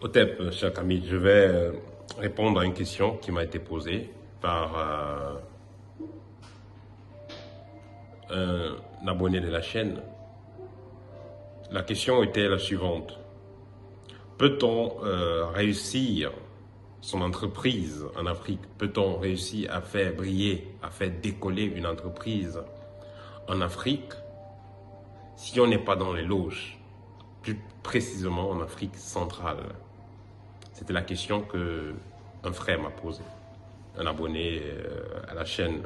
Otep, cher Camille, je vais répondre à une question qui m'a été posée par un abonné de la chaîne. La question était la suivante. Peut-on réussir son entreprise en Afrique? Peut-on réussir à faire briller, à faire décoller une entreprise en Afrique si on n'est pas dans les loges, plus précisément en Afrique centrale? C'était la question que un frère m'a posée, un abonné à la chaîne.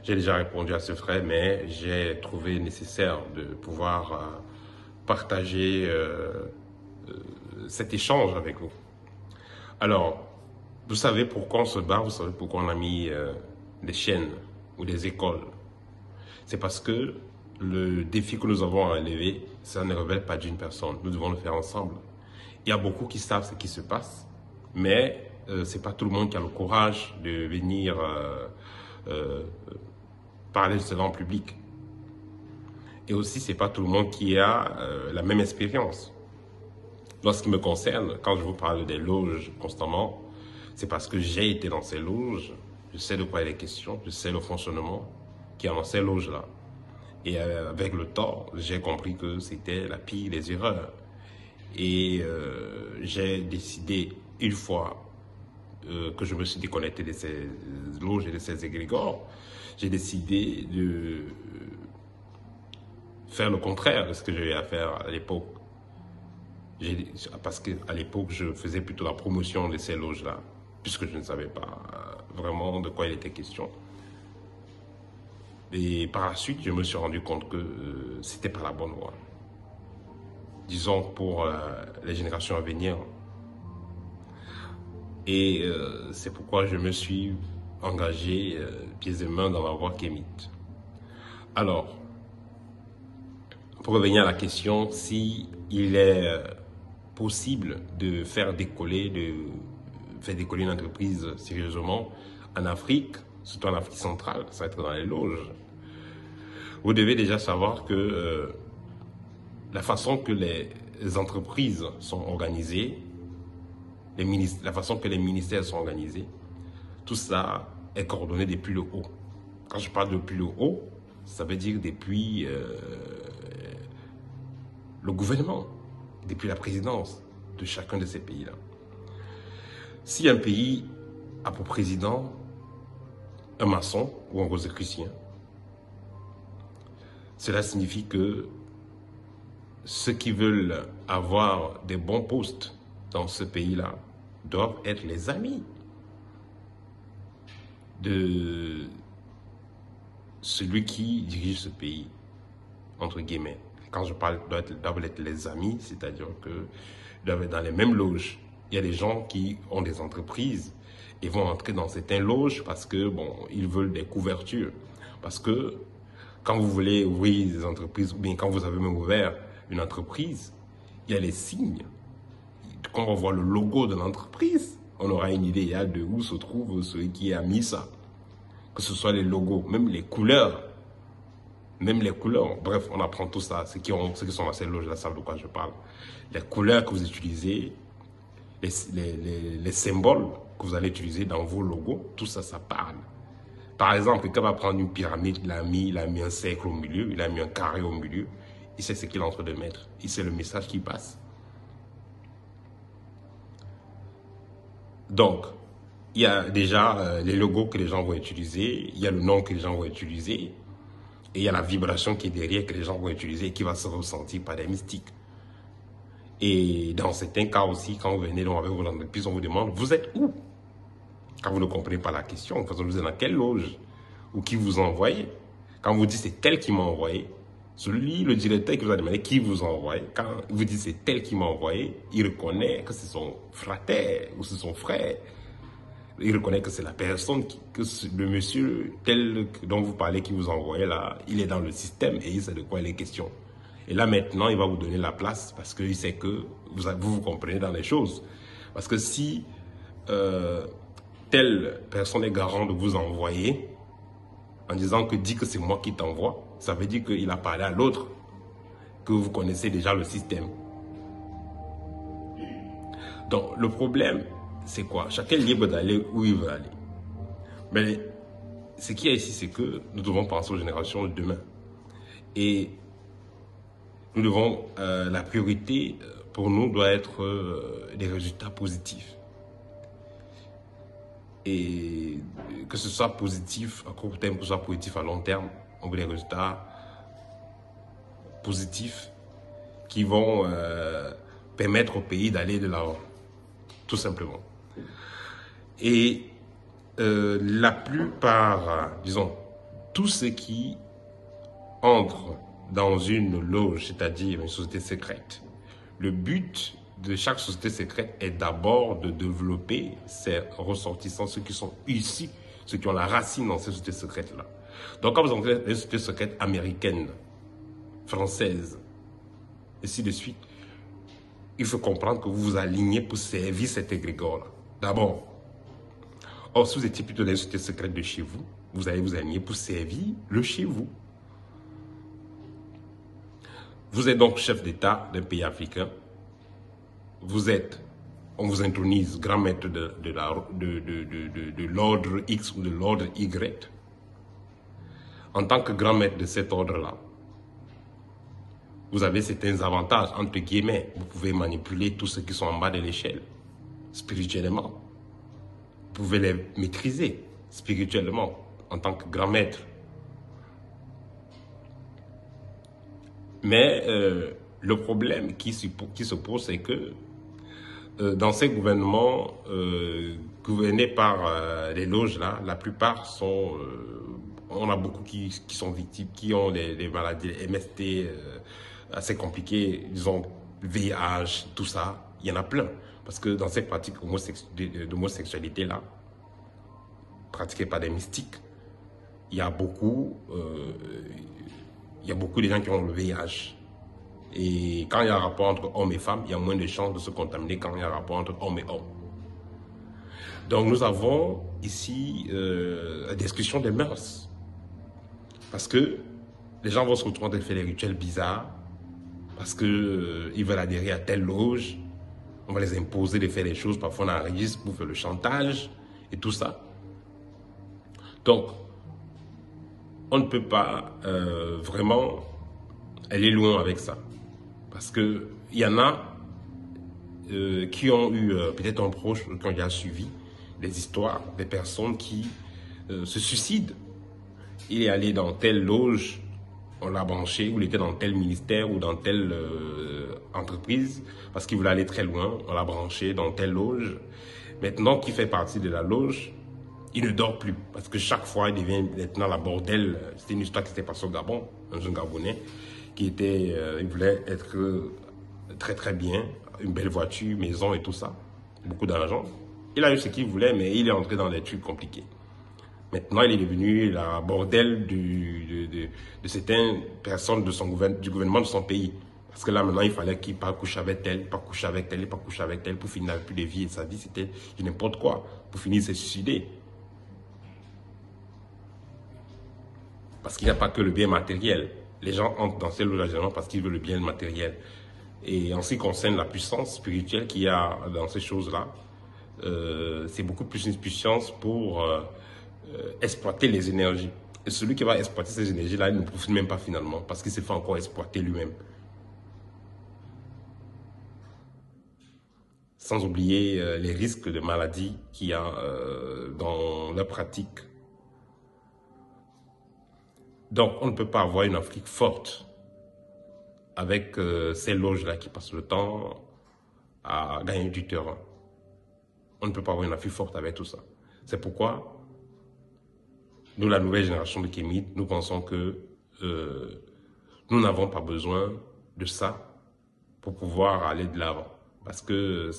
J'ai déjà répondu à ce frère, mais j'ai trouvé nécessaire de pouvoir partager cet échange avec vous. Alors, vous savez pourquoi on se bat, vous savez pourquoi on a mis des chaînes ou des écoles. C'est parce que le défi que nous avons à relever, ça ne relève pas d'une personne. Nous devons le faire ensemble. Il y a beaucoup qui savent ce qui se passe, mais ce n'est pas tout le monde qui a le courage de venir parler de cela en public. Et aussi, ce n'est pas tout le monde qui a la même expérience. Lorsqu'il ce qui me concerne, quand je vous parle des loges constamment, c'est parce que j'ai été dans ces loges, je sais de quoi il est question, je sais le fonctionnement qui est dans ces loges-là. Et avec le temps, j'ai compris que c'était la pire des erreurs. Et j'ai décidé, une fois que je me suis déconnecté de ces loges et de ces égrégores, j'ai décidé de faire le contraire de ce que j'avais à faire à l'époque. Parce qu'à l'époque, je faisais plutôt la promotion de ces loges-là, puisque je ne savais pas vraiment de quoi il était question. Et par la suite, je me suis rendu compte que c'était pas la bonne voie. Disons pour les générations à venir. Et c'est pourquoi je me suis engagé pieds et mains dans la voie kémite. Alors, pour revenir à la question, si il est possible de faire décoller une entreprise sérieusement en Afrique, surtout en Afrique centrale, ça va être dans les loges. Vous devez déjà savoir que la façon que les entreprises sont organisées, la façon que les ministères sont organisés, tout ça est coordonné depuis le haut. Quand je parle depuis le haut, ça veut dire depuis le gouvernement, depuis la présidence de chacun de ces pays-là. Si un pays a pour président un maçon ou un rosicrucien, cela signifie que ceux qui veulent avoir des bons postes dans ce pays-là doivent être les amis de celui qui dirige ce pays, entre guillemets. Quand je parle doivent être les amis, c'est-à-dire que doivent être dans les mêmes loges. Il y a des gens qui ont des entreprises et vont entrer dans certaines loges parce que bon, ils veulent des couvertures. Parce que quand vous voulez ouvrir des entreprises, ou bien quand vous avez même ouvert une entreprise, il y a les signes. Quand on voit le logo de l'entreprise, on aura une idée de où se trouve celui qui a mis ça. Que ce soit les logos, même les couleurs. Même les couleurs, bref, on apprend tout ça. Ceux qui sont dans ces loges-là savent de quoi je parle. Les couleurs que vous utilisez, les symboles que vous allez utiliser dans vos logos, tout ça, ça parle. Par exemple, quelqu'un va prendre une pyramide, il a mis un cercle au milieu, il a mis un carré au milieu. Il sait ce qu'il est en train de mettre. Il sait le message qui passe. Donc, il y a déjà les logos que les gens vont utiliser, il y a le nom que les gens vont utiliser, et il y a la vibration qui est derrière que les gens vont utiliser et qui va se ressentir par des mystiques. Et dans certains cas aussi, quand vous venez donc avec vos entreprises, on vous demande, vous êtes où? Quand vous ne comprenez pas la question, vous êtes dans quelle loge? Ou qui vous envoie? Quand vous dites c'est tel qui m'a envoyé, le directeur qui vous a demandé qui vous envoie, quand vous dites c'est tel qui m'a envoyé, il reconnaît que c'est son frère ou c'est son frère. Il reconnaît que c'est la personne, que le monsieur tel dont vous parlez qui vous envoie là, il est dans le système et il sait de quoi il est question. Et là maintenant, il va vous donner la place parce qu'il sait que vous comprenez dans les choses. Parce que si telle personne est garant de vous envoyer, en disant que dit que c'est moi qui t'envoie, ça veut dire qu'il a parlé à l'autre, que vous connaissez déjà le système. Donc, le problème, c'est quoi? Chacun est libre d'aller où il veut aller. Mais ce qu'il y a ici, c'est que nous devons penser aux générations de demain. Et nous devons, la priorité pour nous doit être des résultats positifs. Et que ce soit positif à court terme, que ce soit positif à long terme, on veut des résultats positifs qui vont permettre au pays d'aller de l'avant, tout simplement. Et la plupart, disons, tous ceux qui entrent dans une loge, c'est-à-dire une société secrète, le but de chaque société secrète est d'abord de développer ses ressortissants, ceux qui sont ici, ceux qui ont la racine dans ces sociétés secrètes-là. Donc quand vous entrez dans les sociétés secrètes américaines, françaises, ainsi de suite, il faut comprendre que vous vous alignez pour servir cet égrégore-là. D'abord. Or, si vous étiez plutôt dans les sociétés secrètes de chez vous, vous allez vous aligner pour servir le chez vous. Vous êtes donc chef d'État d'un pays africain. Vous êtes, on vous intronise grand maître de l'ordre X ou de l'ordre Y. En tant que grand maître de cet ordre-là, vous avez certains avantages, entre guillemets. Vous pouvez manipuler tous ceux qui sont en bas de l'échelle, spirituellement. Vous pouvez les maîtriser spirituellement en tant que grand maître. Mais le problème qui se pose, c'est que dans ces gouvernements gouvernés par les loges, là, la plupart sont... on a beaucoup qui sont victimes, qui ont des maladies MST assez compliquées, disons VIH, tout ça. Il y en a plein. Parce que dans ces pratiques d'homosexualité-là, pratiquées par des mystiques, il y a beaucoup de gens qui ont le VIH. Et quand il y a un rapport entre hommes et femmes, il y a moins de chances de se contaminer quand il y a un rapport entre hommes et hommes. Donc nous avons ici la discussion des mœurs. Parce que les gens vont se retrouver en train de faire des rituels bizarres, parce qu'ils veulent adhérer à telle loge, on va les imposer de faire des choses, parfois on enregistre pour faire le chantage et tout ça. Donc, on ne peut pas vraiment aller loin avec ça. Parce qu'il y en a qui ont eu peut-être un proche, qui ont déjà suivi des histoires, des personnes qui se suicident. Il est allé dans telle loge, on l'a branché, ou il était dans tel ministère ou dans telle entreprise, parce qu'il voulait aller très loin, on l'a branché dans telle loge. Maintenant qu'il fait partie de la loge, il ne dort plus, parce que chaque fois, il devient maintenant la bordelle. C'était une histoire qui s'était passée au Gabon, un jeune Gabonais, qui était, il voulait être très très bien, une belle voiture, maison et tout ça, beaucoup d'argent. Il a eu ce qu'il voulait, mais il est entré dans des trucs compliqués. Maintenant, il est devenu la bordelle de certaines personnes du gouvernement de son pays. Parce que là, maintenant, il fallait qu'il pas couche avec tel, pas couche avec tel, pas couche avec tel, pour finir avec plus de vie. Et sa vie, c'était n'importe quoi. Pour finir, se suicider. Parce qu'il n'y a pas que le bien matériel. Les gens entrent dans ces loges parce qu'ils veulent le bien matériel. Et en ce qui concerne la puissance spirituelle qu'il y a dans ces choses-là, c'est beaucoup plus une puissance pour exploiter les énergies. Et celui qui va exploiter ces énergies-là, il ne profite même pas finalement, parce qu'il se fait encore exploiter lui-même. Sans oublier les risques de maladies qu'il y a dans la pratique. Donc, on ne peut pas avoir une Afrique forte avec ces loges-là qui passent le temps à gagner du terrain. On ne peut pas avoir une Afrique forte avec tout ça. C'est pourquoi, nous, la nouvelle génération de Kémites, nous pensons que nous n'avons pas besoin de ça pour pouvoir aller de l'avant. Parce que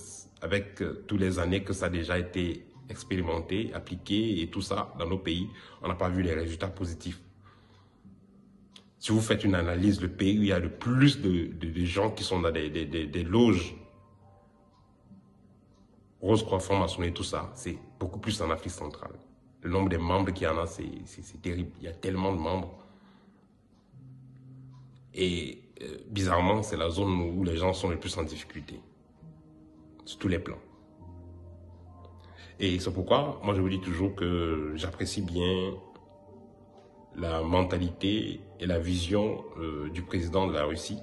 avec toutes les années que ça a déjà été expérimenté, appliqué et tout ça dans nos pays, on n'a pas vu les résultats positifs. Si vous faites une analyse, le pays où il y a le plus de gens qui sont dans des loges, Rose-Croix, franc-maçonnerie, tout ça, c'est beaucoup plus en Afrique centrale. Le nombre de membres qu'il y en a, c'est terrible. Il y a tellement de membres. Et bizarrement, c'est la zone où les gens sont les plus en difficulté. sur tous les plans. Et c'est pourquoi, moi je vous dis toujours que j'apprécie bien la mentalité et la vision du président de la Russie.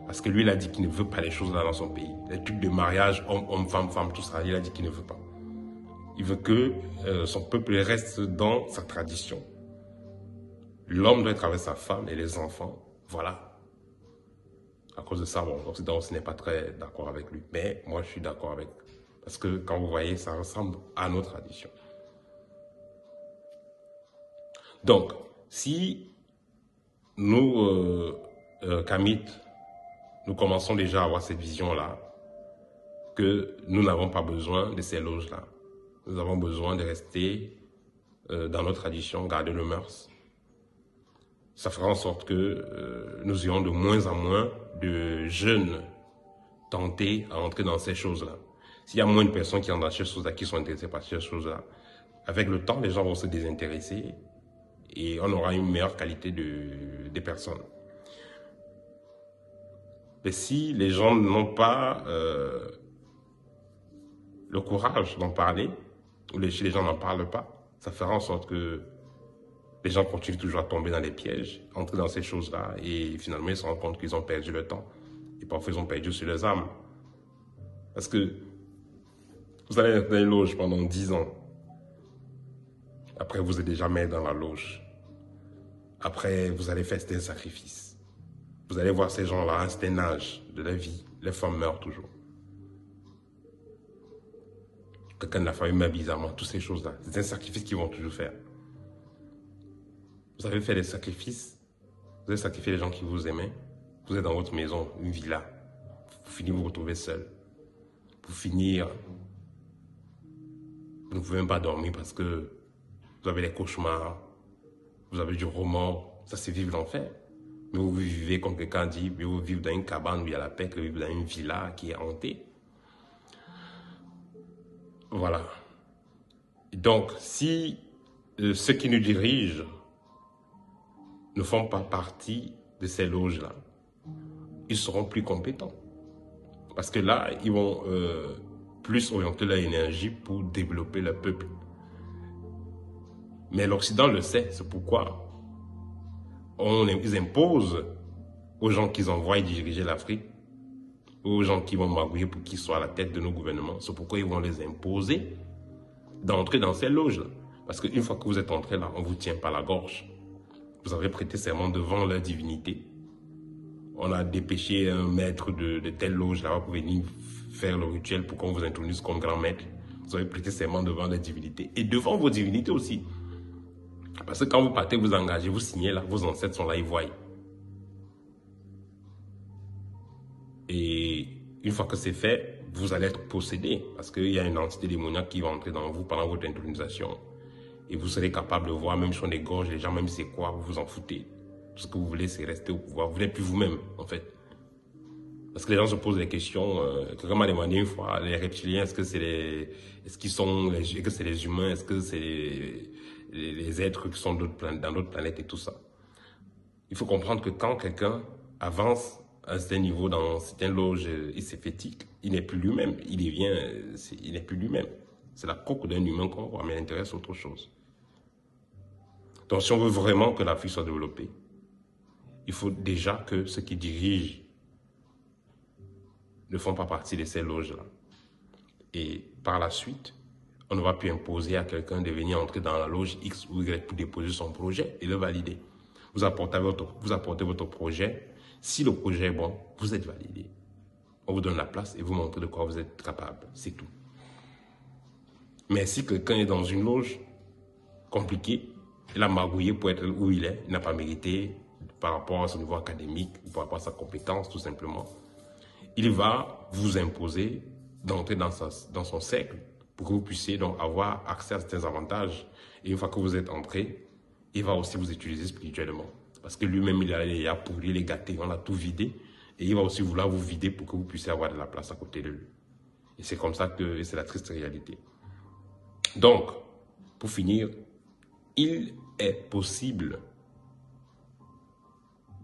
Parce que lui, il a dit qu'il ne veut pas les choses là dans son pays. Les trucs de mariage, homme, femme, tout ça, il a dit qu'il ne veut pas. Il veut que son peuple reste dans sa tradition. L'homme doit être avec sa femme et les enfants. Voilà. À cause de ça, bon, l'Occident aussi n'est pas très d'accord avec lui. Mais moi, je suis d'accord avec. Parce que quand vous voyez, ça ressemble à nos traditions. Donc, si nous, Kamites, nous commençons déjà à avoir cette vision-là, que nous n'avons pas besoin de ces loges-là. Nous avons besoin de rester dans nos traditions, garder le mœurs. Ça fera en sorte que nous ayons de moins en moins de jeunes tentés à entrer dans ces choses-là. S'il y a moins de personnes qui entrent dans ces choses-là, qui sont intéressées par ces choses-là, avec le temps, les gens vont se désintéresser et on aura une meilleure qualité des personnes. Mais si les gens n'ont pas le courage d'en parler, ou si les gens n'en parlent pas, ça fera en sorte que les gens continuent toujours à tomber dans les pièges, entrer dans ces choses-là, et finalement ils se rendent compte qu'ils ont perdu le temps. Et parfois ils ont perdu sur leurs âmes. Parce que vous allez être dans une loge pendant 10 ans. Après, vous êtes déjà maître dans la loge. Après, vous allez faire certains sacrifices. Vous allez voir ces gens-là à un certain âge de la vie. Les femmes meurent toujours. Quelqu'un de la famille meurt bizarrement. Toutes ces choses-là. C'est un sacrifice qu'ils vont toujours faire. Vous avez fait des sacrifices. Vous avez sacrifié les gens qui vous aimaient. Vous êtes dans votre maison, une villa. Vous finissez vous retrouver seul. Pour finir, vous ne pouvez même pas dormir parce que vous avez des cauchemars. Vous avez du remords. Ça, c'est vivre l'enfer. Mais vous vivez, comme quelqu'un dit, mais vous vivez dans une cabane où il y a la paix, que vivre dans une villa qui est hantée. Voilà. Donc, si ceux qui nous dirigent ne font pas partie de ces loges-là, ils seront plus compétents. Parce que là, ils vont plus orienter leur énergie pour développer le peuple. Mais l'Occident le sait, c'est pourquoi ils imposent aux gens qu'ils envoient diriger l'Afrique, aux gens qui vont magouiller pour qu'ils soient à la tête de nos gouvernements. C'est pourquoi ils vont les imposer d'entrer dans ces loges-là. Parce qu'une fois que vous êtes entré là, on ne vous tient pas la gorge. Vous avez prêté serment devant leur divinité. On a dépêché un maître de telle loge là-bas pour venir faire le rituel pour qu'on vous introduise comme grand maître. Vous avez prêté serment devant leur divinité. Et devant vos divinités aussi. Parce que quand vous partez, vous engagez, vous signez là, vos ancêtres sont là, ils voient. Et une fois que c'est fait, vous allez être possédé. Parce qu'il y a une entité démoniaque qui va entrer dans vous pendant votre intronisation. Et vous serez capable de voir, même sur les gorges, les gens, même c'est quoi, vous vous en foutez. Tout ce que vous voulez, c'est rester au pouvoir. Vous n'êtes plus vous-même, en fait. Parce que les gens se posent des questions. Quelqu'un m'a demandé une fois, les reptiliens, est-ce que c'est les humains, est-ce que c'est les êtres qui sont dans d'autres planètes et tout ça. Il faut comprendre que quand quelqu'un avance à un certain niveau dans certaines loges écéphétiques, il n'est plus lui-même. Il n'est plus lui-même. C'est la coque d'un humain qu'on voit, mais l'intérêt c'est autre chose. Donc si on veut vraiment que l'Afrique soit développée, il faut déjà que ceux qui dirigent ne font pas partie de ces loges-là. Et par la suite, on ne va plus imposer à quelqu'un de venir entrer dans la loge X ou Y pour déposer son projet et le valider. Vous apportez votre projet. Si le projet est bon, vous êtes validé. On vous donne la place et vous montrez de quoi vous êtes capable. C'est tout. Mais si quelqu'un est dans une loge compliquée, il a magouillé pour être où il est, il n'a pas mérité par rapport à son niveau académique, par rapport à sa compétence tout simplement, il va vous imposer d'entrer dans son cercle pour que vous puissiez donc avoir accès à certains avantages. Et une fois que vous êtes entré, il va aussi vous utiliser spirituellement. Parce que lui-même, il est là pour lui les gâter, on a tout vidé. Et il va aussi vouloir vous vider pour que vous puissiez avoir de la place à côté de lui. Et c'est comme ça que c'est la triste réalité. Donc, pour finir, il est possible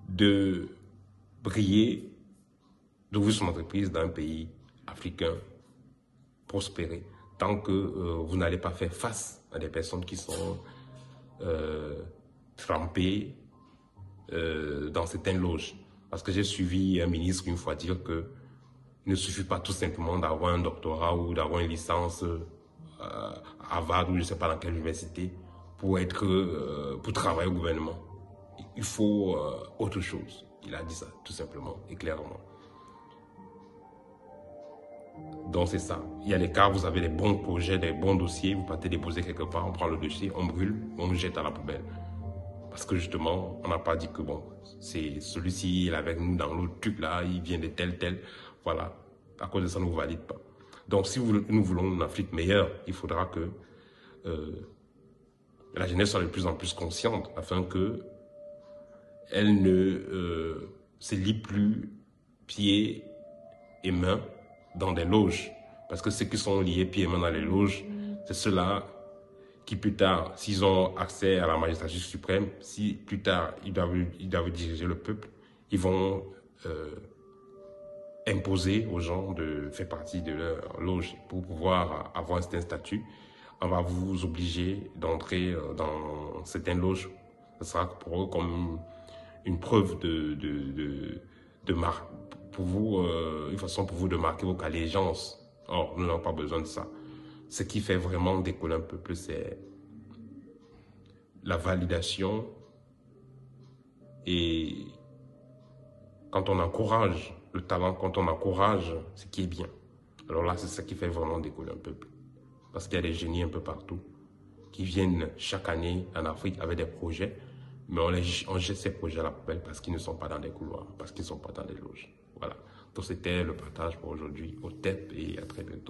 de briller, d'ouvrir son entreprise dans un pays africain prospérer tant que vous n'allez pas faire face à des personnes qui sont trempées dans certaines loges. Parce que j'ai suivi un ministre une fois dire que il ne suffit pas tout simplement d'avoir un doctorat ou d'avoir une licence à Harvard ou je ne sais pas dans quelle université pour travailler au gouvernement. Il faut autre chose. Il a dit ça tout simplement et clairement. Donc c'est ça. Il y a des cas, vous avez des bons projets, des bons dossiers, vous partez déposer quelque part, on prend le dossier, on brûle, on le jette à la poubelle. Parce que justement, on n'a pas dit que bon, c'est celui-ci, il est avec nous dans l'autre truc là, il vient de tel. Voilà. À cause de ça, ne vous valide pas. Donc si nous voulons une Afrique meilleure, il faudra que la jeunesse soit de plus en plus consciente afin que elle ne se lie plus pieds et mains dans des loges. Parce que ceux qui sont liés pieds et mains dans les loges, c'est ceux-là qui plus tard, s'ils ont accès à la magistrature suprême, si plus tard ils doivent diriger le peuple, ils vont imposer aux gens de faire partie de leur loge pour pouvoir avoir un certain statut. On va vous obliger d'entrer dans certaines loges. Ce sera pour eux comme une preuve pour vous, une façon pour vous de marquer votre allégeance. Or, nous n'avons pas besoin de ça. Ce qui fait vraiment décoller un peuple, c'est la validation et quand on encourage le talent, quand on encourage ce qui est bien. Alors là, c'est ça qui fait vraiment décoller un peuple. Parce qu'il y a des génies un peu partout qui viennent chaque année en Afrique avec des projets, mais on jette ces projets à la poubelle parce qu'ils ne sont pas dans des couloirs, parce qu'ils ne sont pas dans des loges. Voilà. Donc c'était le partage pour aujourd'hui. Au TEP et à très bientôt.